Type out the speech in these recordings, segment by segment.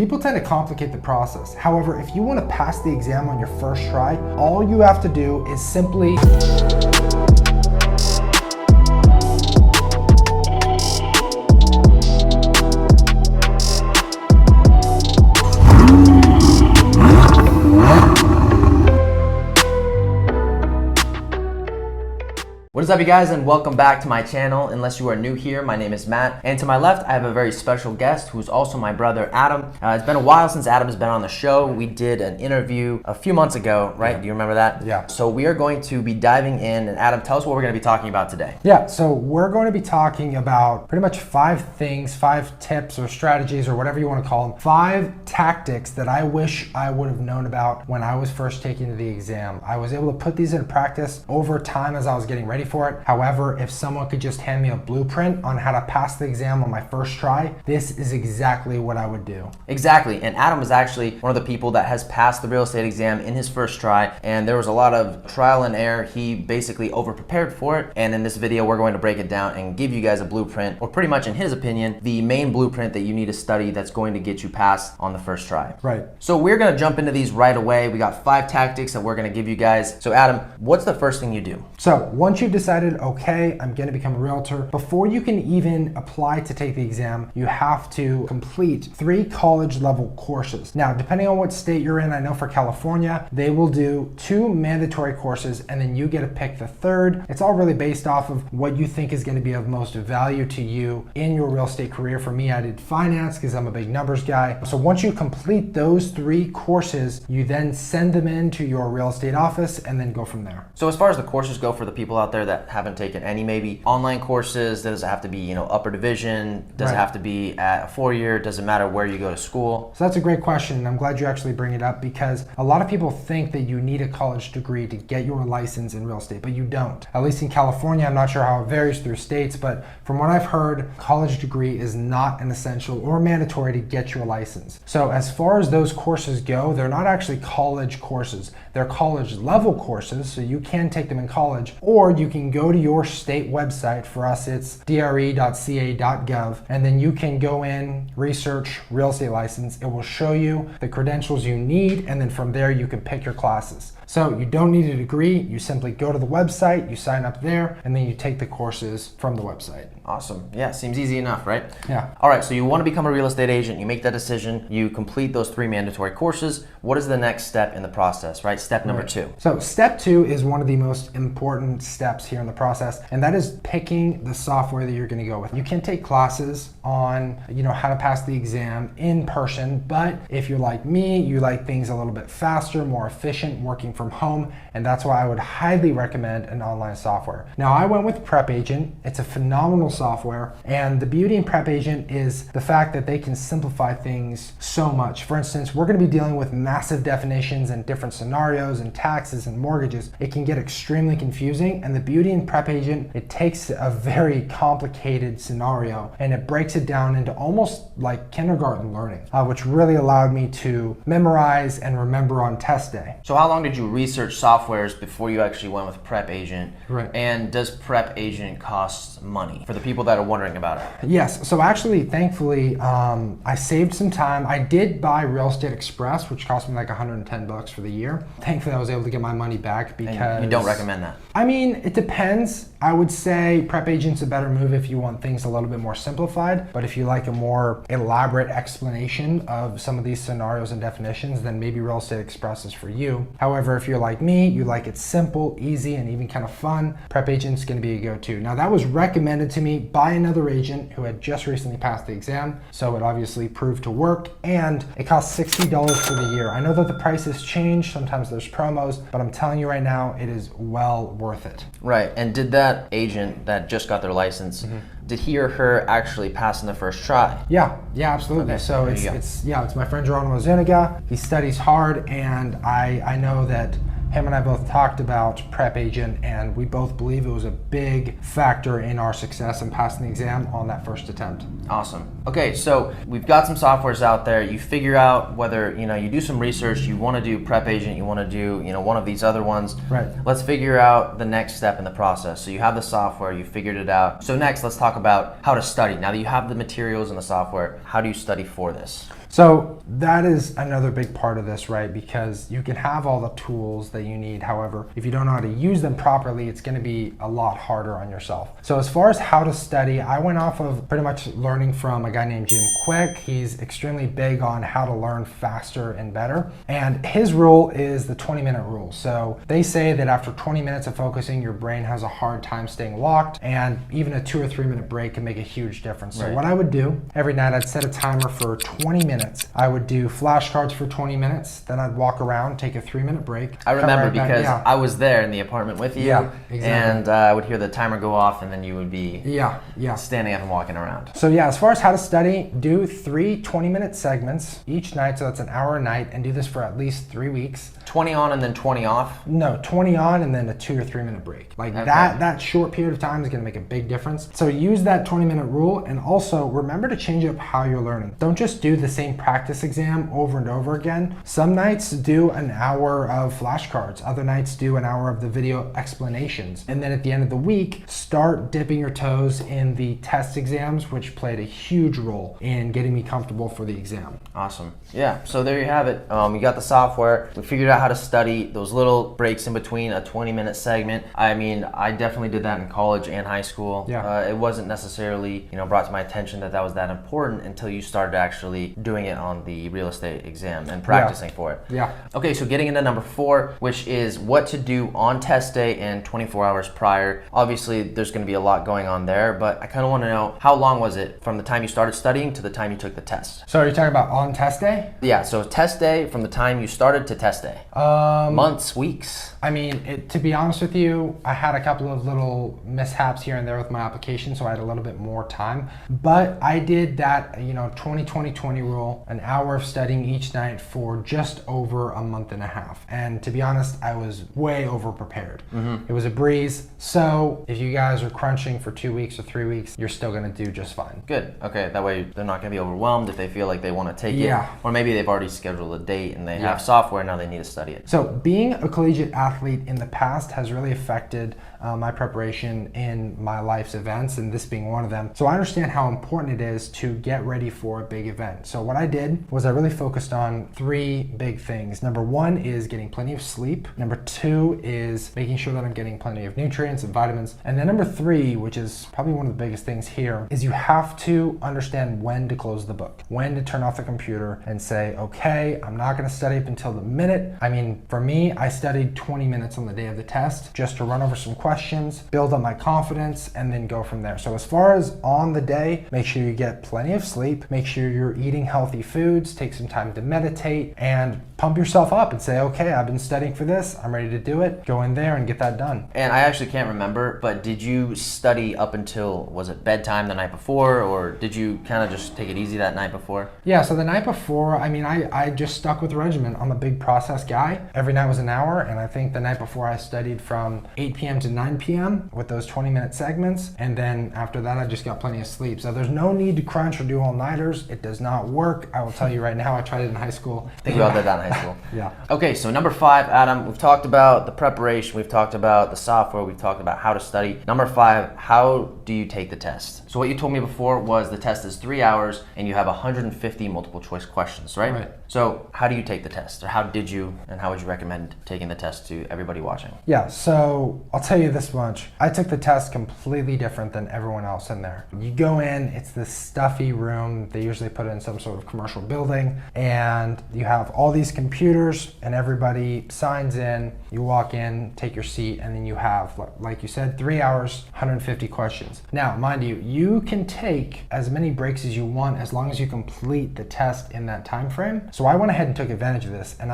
People tend to complicate the process. However, if you want to pass the exam on your first try, all you have to do is simply What is up, you guys, and welcome back to my channel. Unless you are new here, my name is Matt, and to my left I have a very special guest who's also my brother Adam. It's been a while since Adam has been on the show. We did an interview a few months ago, right? Yeah. Do you remember that? Yeah. So we are going to be diving in, and Adam, tell us what we're going to be talking about today. Yeah, so we're going to be talking about pretty much 5 things, 5 tips or strategies or whatever you want to call them, 5 tactics that I wish I would have known about when I was first taking the exam. I was able to put these into practice over time as I was getting ready for it. However, if someone could just hand me a blueprint on how to pass the exam on my first try, this is exactly what I would do. Exactly, and Adam is actually one of the people that has passed the real estate exam in his first try, and there was a lot of trial and error. He basically over-prepared for it, and in this video we're going to break it down and give you guys a blueprint, or pretty much in his opinion, the main blueprint that you need to study that's going to get you passed on the first try. Right. So we're going to jump into these right away. We got 5 tactics that we're going to give you guys. So Adam, what's the first thing you do? So once you've decided, okay, I'm going to become a realtor, before you can even apply to take the exam, you have to complete 3 college level courses. Now, depending on what state you're in, I know for California, they will do 2 mandatory courses and then you get to pick the 3rd. It's all really based off of what you think is going to be of most value to you in your real estate career. For me, I did finance because I'm a big numbers guy. So once you complete those 3 courses, you then send them into your real estate office and then go from there. So as far as the courses go, for the people out there that haven't taken any maybe online courses, does it have to be, upper division? Does it have to be at a 4-year? Does it matter where you go to school? So that's a great question, and I'm glad you actually bring it up, because a lot of people think that you need a college degree to get your license in real estate, but you don't. At least in California, I'm not sure how it varies through states, but from what I've heard, college degree is not an essential or mandatory to get your license. So as far as those courses go, they're not actually college courses. They're college level courses, so you can take them in college, or you can go to your state website. For us, it's DRE.CA.GOV, and then you can go in, research real estate license. It will show you the credentials you need, and then from there you can pick your classes. So you don't need a degree, you simply go to the website, you sign up there, and then you take the courses from the website. Awesome. Yeah, seems easy enough, right? Yeah. All right, so you want to become a real estate agent, you make that decision, you complete those 3 mandatory courses. What is the next step in the process, right? Step number 2. So step 2 is one of the most important steps here in the process, and that is picking the software that you're going to go with. You can take classes on, how to pass the exam in person, but if you're like me, you like things a little bit faster, more efficient, working from home, and that's why I would highly recommend an online software. Now, I went with Prep Agent. It's a phenomenal software, and the beauty in Prep Agent is the fact that they can simplify things so much. For instance, we're going to be dealing with massive definitions and different scenarios and taxes and mortgages. It can get extremely confusing, and the beauty in Prep Agent, it takes a very complicated scenario and it breaks it down into almost like kindergarten learning, which really allowed me to memorize and remember on test day. So how long did you research softwares before you actually went with Prep Agent? Right. And does Prep Agent cost money for the people that are wondering about it? Yes. So actually, thankfully, I saved some time. I did buy Real Estate Express, which cost me like $110 for the year. Thankfully, I was able to get my money back because... And you don't recommend that? I mean, it depends. I would say Prep Agent's a better move if you want things a little bit more simplified, but if you like a more elaborate explanation of some of these scenarios and definitions, then maybe Real Estate Express is for you. However, if you're like me, you like it simple, easy, and even kind of fun, Prep Agent's gonna be a go-to. Now, that was recommended to me by another agent who had just recently passed the exam, so it obviously proved to work, and it costs $60 for the year. I know that the prices change, sometimes there's promos, but I'm telling you right now, it is well worth it. Right, and did that agent that just got their license, did he or her actually pass in the first try? Yeah, absolutely. Okay, so it's my friend Geronimo Zuniga. He studies hard, and I know that him and I both talked about Prep Agent, and we both believe it was a big factor in our success in passing the exam on that first attempt. Awesome. Okay, so we've got some softwares out there. You figure out whether, you do some research, you want to do Prep Agent, you want to do, one of these other ones. Right. Let's figure out the next step in the process. So you have the software, you figured it out. So next, let's talk about how to study. Now that you have the materials and the software, how do you study for this? So that is another big part of this, right? Because you can have all the tools that you need. However, if you don't know how to use them properly, it's going to be a lot harder on yourself. So as far as how to study, I went off of pretty much learning from a guy named Jim Quick. He's extremely big on how to learn faster and better. And his rule is the 20-minute rule. So they say that after 20 minutes of focusing, your brain has a hard time staying locked, and even a 2 or 3 minute break can make a huge difference. So what I would do every night, I'd set a timer for 20 minutes. I would do flashcards for 20 minutes. Then I'd walk around, take a 3-minute break. I remember because I was there in the apartment with you. Yeah, exactly. And I would hear the timer go off, and then you would be yeah, standing up and walking around. So yeah, as far as how to study, do 3 20-minute segments each night. So that's an hour a night, and do this for at least 3 weeks. 20 on and then 20 off? No, 20 on and then a 2 or 3 minute break. Like that short period of time is going to make a big difference. So use that 20-minute rule, and also remember to change up how you're learning. Don't just do the same practice exam over and over again. Some nights do an hour of flashcards. Other nights do an hour of the video explanations. And then at the end of the week, start dipping your toes in the test exams, which played a huge role in getting me comfortable for the exam. Awesome. Yeah, so there you have it. We got the software. We figured out how to study, those little breaks in between a 20-minute segment. I mean, I definitely did that in college and high school. Yeah. It wasn't necessarily, brought to my attention that was that important until you started actually doing it on the real estate exam and practicing for it. Yeah. Okay, so getting into number 4, which is what to do on test day and 24 hours prior. Obviously, there's going to be a lot going on there, but I kind of want to know, how long was it from the time you started studying to the time you took the test? So are you talking about on test day? Yeah, so test day from the time you started to test day. Months, weeks? I mean, to be honest with you, I had a couple of little mishaps here and there with my application, so I had a little bit more time. But I did that, 20-20-20 rule, an hour of studying each night for just over a month and a half. And to be honest, I was way over prepared. It was a breeze. So if you guys are crunching for 2 weeks or 3 weeks, you're still going to do just fine. Good. Okay, that way they're not going to be overwhelmed if they feel like they want to take it. Or maybe they've already scheduled a date and they have software, now they need to study it. So being a collegiate athlete in the past has really affected my preparation in my life's events, and this being one of them. So I understand how important it is to get ready for a big event. So what I did was I really focused on 3 big things. Number 1 is getting plenty of sleep. Number 2 is making sure that I'm getting plenty of nutrients and vitamins. And then number 3, which is probably one of the biggest things here, is you have to understand when to close the book, when to turn off the computer and say, okay, I'm not going to study up until the minute. I mean, for me, I studied 20 minutes on the day of the test just to run over some questions, build up my confidence, and then go from there. So as far as on the day, make sure you get plenty of sleep, make sure you're eating healthy foods, take some time to meditate, and pump yourself up and say, okay, I've been studying for this, I'm ready to do it. Go in there and get that done. And I actually can't remember, but did you study up until, was it bedtime the night before, or did you kind of just take it easy that night before? Yeah, so the night before, I mean, I just stuck with the regimen. I'm a big process guy. Every night was an hour, and I think the night before I studied from 8 p.m. to 9 p.m. with those 20-minute segments, and then after that I just got plenty of sleep. So there's no need to crunch or do all-nighters. It does not work. I will tell you right now, I tried it in high school. I think we all did that in high school. Yeah. Okay, so number 5, Adam, we've talked about the preparation, we've talked about the software, we've talked about how to study. Number 5, how do you take the test? So what you told me before was the test is 3 hours and you have 150 multiple choice questions, right? Right. So how do you take the test, or how did you, and how would you recommend taking the test to everybody watching? Yeah, so I'll tell you this much. I took the test completely different than everyone else in there. You go in, it's this stuffy room. They usually put it in some sort of commercial building, and you have all these computers and everybody signs in. You walk in, take your seat, and then you have, like you said, 3 hours, 150 questions. Now, mind you, you can take as many breaks as you want as long as you complete the test in that time frame. So I went ahead and took advantage of this, and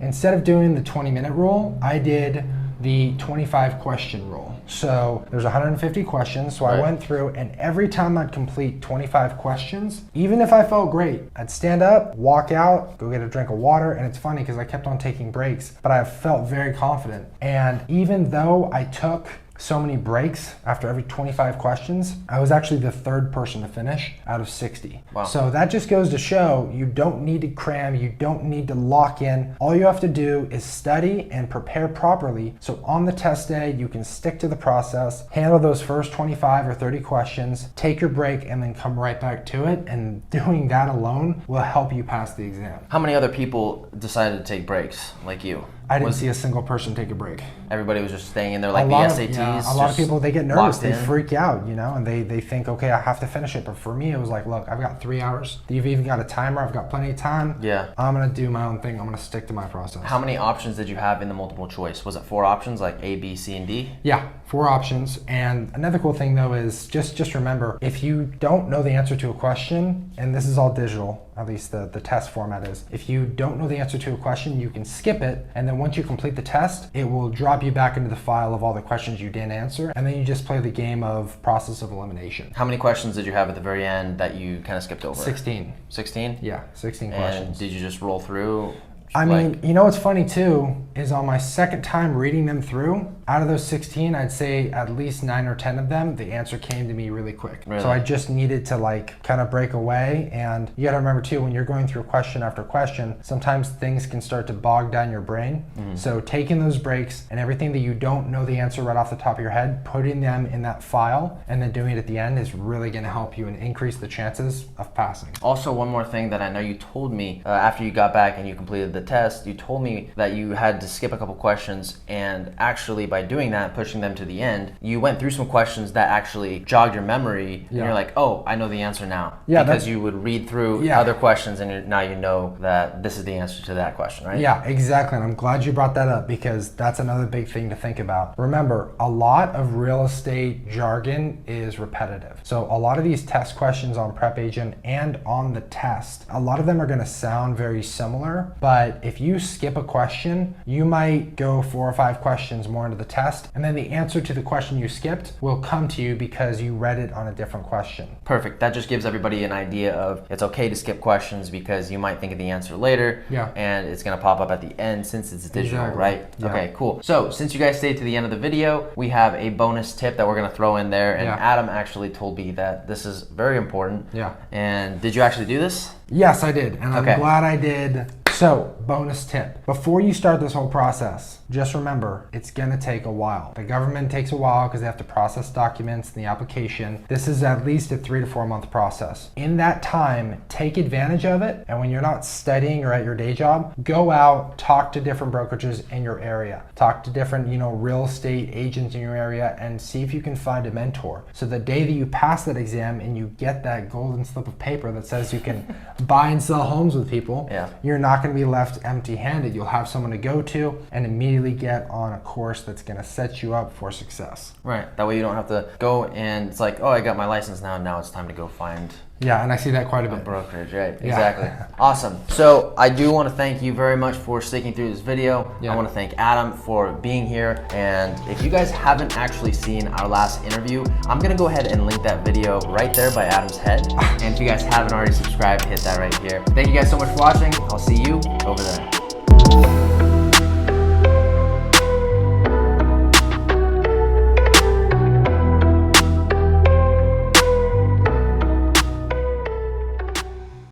instead of doing the 20-minute rule, I did the 25 question rule. So there's 150 questions, so I went through, and every time I'd complete 25 questions, even if I felt great, I'd stand up, walk out, go get a drink of water, and it's funny because I kept on taking breaks, but I felt very confident. And even though I took so many breaks after every 25 questions. I was actually the third person to finish out of 60. Wow. So that just goes to show you don't need to cram, you don't need to lock in. All you have to do is study and prepare properly. So on the test day, you can stick to the process, handle those first 25 or 30 questions, take your break, and then come right back to it. And doing that alone will help you pass the exam. How many other people decided to take breaks like you? I didn't see a single person take a break. Everybody was just staying in there like the SATs. A lot of people, they get nervous, they in. freak out, you know, and they think, okay, I have to finish it. But for me, it was like, look, I've got 3 hours. You've even got a timer. I've got plenty of time. Yeah. I'm going to do my own thing. I'm going to stick to my process. How many options did you have in the multiple choice? Was it 4 options like A, B, C, and D? Yeah, 4 options. And another cool thing though is just remember, if you don't know the answer to a question, and this is all digital, at least the test format is, if you don't know the answer to a question, you can skip it. And then once you complete the test, it will drop you back into the file of all the questions you didn't answer. And then you just play the game of process of elimination. How many questions did you have at the very end that you kind of skipped over? 16. 16? Yeah, 16 And questions. did you just roll through? I mean, you know what's funny too, is on my second time reading them through, out of those 16, I'd say at least 9 or 10 of them, the answer came to me really quick. Really? So I just needed to like kind of break away. And you gotta remember too, when you're going through question after question, sometimes things can start to bog down your brain. So taking those breaks and everything that you don't know the answer right off the top of your head, putting them in that file and then doing it at the end is really gonna help you and increase the chances of passing. Also, one more thing that I know you told me after you got back and you completed the test, you told me that you had to skip a couple questions, and actually by doing that, pushing them to the end, you went through some questions that actually jogged your memory, and you're like, oh, I know the answer now. Yeah, because you would read through other questions and now you know that this is the answer to that question, right? Yeah, exactly. And I'm glad you brought that up because that's another big thing to think about. Remember, a lot of real estate jargon is repetitive. So a lot of these test questions on Prep Agent and on the test, a lot of them are going to sound very similar, but if you skip a question, you might go 4 or 5 questions more into the test, and then the answer to the question you skipped will come to you because you read it on a different question. Perfect. That just gives everybody an idea of it's okay to skip questions because you might think of the answer later, and it's going to pop up at the end since it's digital, right? Yeah. Okay, cool. So since you guys stayed to the end of the video, we have a bonus tip that we're going to throw in there, and Adam actually told me that this is very important. Yeah. And did you actually do this? Yes, I did, and I'm glad I did. So, bonus tip. Before you start this whole process, just remember, it's gonna take a while. The government takes a while because they have to process documents in the application. This is at least a 3 to 4 month process. In that time, take advantage of it, and when you're not studying or at your day job, go out, talk to different brokerages in your area. Talk to different, real estate agents in your area and see if you can find a mentor. So the day that you pass that exam and you get that golden slip of paper that says you can buy and sell homes with people, you're not going to be left empty-handed. You'll have someone to go to and immediately get on a course that's going to set you up for success. Right. That way you don't have to go and it's like, oh, I got my license now it's time to go find and I see that quite a bit. Brokerage, right? Exactly. Awesome. So I do want to thank you very much for sticking through this video. I want to thank Adam for being here. And if you guys haven't actually seen our last interview, I'm going to go ahead and link that video right there by Adam's head. And if you guys haven't already subscribed, hit that right here. Thank you guys so much for watching. I'll see you over there.